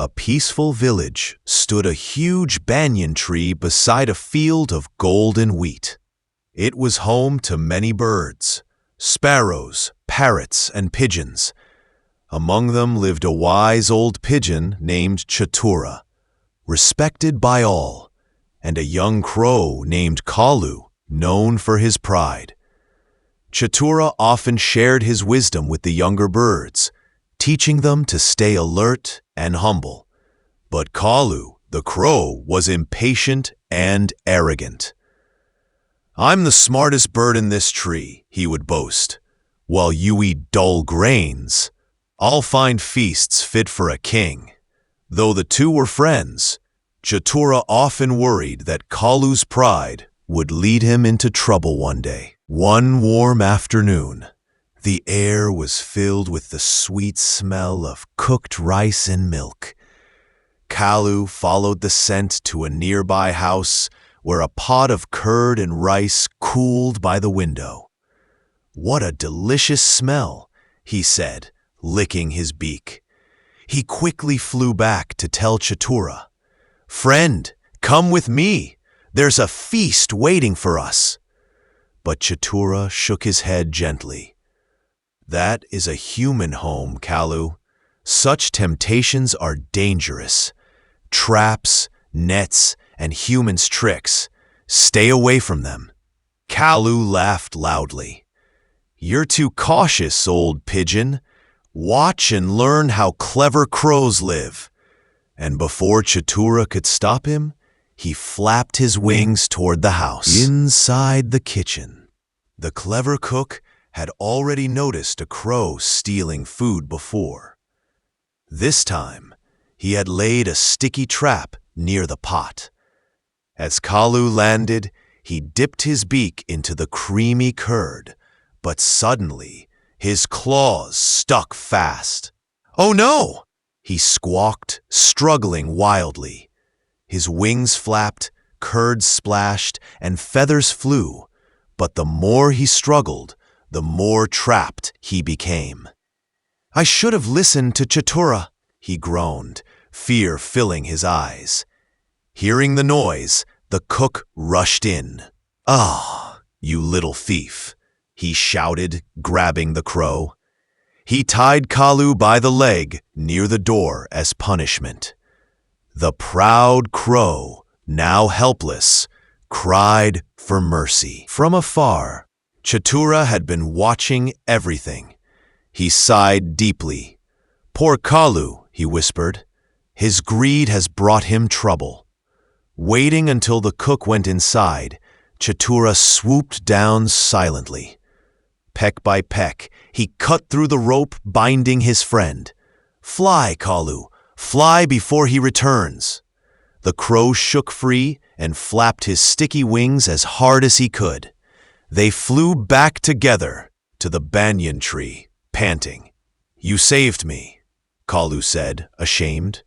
a peaceful village stood a huge banyan tree beside a field of golden wheat. It was home to many birds, sparrows, parrots, and pigeons. Among them lived a wise old pigeon named Chatura, respected by all, and a young crow named Kalu, known for his pride. Chatura often shared his wisdom with the younger birds, teaching them to stay alert and humble. But Kalu, the crow, was impatient and arrogant. "I'm the smartest bird in this tree," he would boast. "While you eat dull grains, I'll find feasts fit for a king." Though the two were friends, Chatura often worried that Kalu's pride would lead him into trouble one day. One warm afternoon, the air was filled with the sweet smell of cooked rice and milk. Kalu followed the scent to a nearby house where a pot of curd and rice cooled by the window. "What a delicious smell," he said, licking his beak. He quickly flew back to tell Chatura, "Friend, come with me. There's a feast waiting for us." But Chatura shook his head gently. "That is a human home, Kalu. Such temptations are dangerous. Traps, nets, and humans' tricks. Stay away from them." Kalu laughed loudly. "You're too cautious, old pigeon. Watch and learn how clever crows live." And before Chatura could stop him, he flapped his wings toward the house. Inside the kitchen, the clever cook had already noticed a crow stealing food before. This time, he had laid a sticky trap near the pot. As Kalu landed, he dipped his beak into the creamy curd, but suddenly his claws stuck fast. "Oh no!" he squawked, struggling wildly. His wings flapped, curd splashed, and feathers flew, but the more he struggled, the more trapped he became. "I should have listened to Chatura," he groaned, fear filling his eyes. Hearing the noise, the cook rushed in. "Ah, you little thief," he shouted, grabbing the crow. He tied Kalu by the leg near the door as punishment. The proud crow, now helpless, cried for mercy. From afar, Chatura had been watching everything. He sighed deeply. "Poor Kalu," he whispered. "His greed has brought him trouble." Waiting until the cook went inside, Chatura swooped down silently. Peck by peck, he cut through the rope binding his friend. "Fly, Kalu, fly before he returns." The crow shook free and flapped his sticky wings as hard as he could. They flew back together to the banyan tree, panting. "You saved me," Kalu said, ashamed.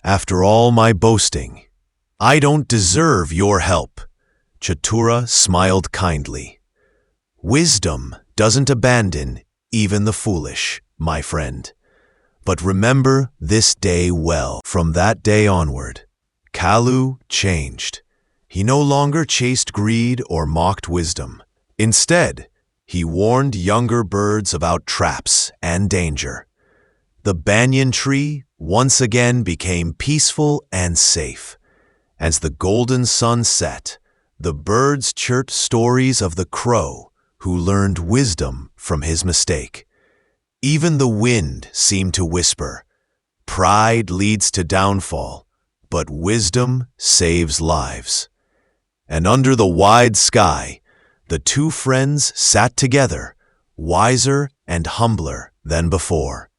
"After all my boasting, I don't deserve your help." Chatura smiled kindly. "Wisdom doesn't abandon even the foolish, my friend. But remember this day well." From that day onward, Kalu changed. He no longer chased greed or mocked wisdom. Instead, he warned younger birds about traps and danger. The banyan tree once again became peaceful and safe. As the golden sun set, the birds chirped stories of the crow who learned wisdom from his mistake. Even the wind seemed to whisper, "Pride leads to downfall, but wisdom saves lives." And under the wide sky, the two friends sat together, wiser and humbler than before.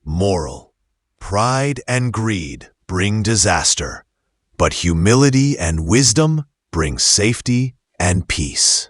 Moral: pride and greed bring disaster, but humility and wisdom bring safety and peace.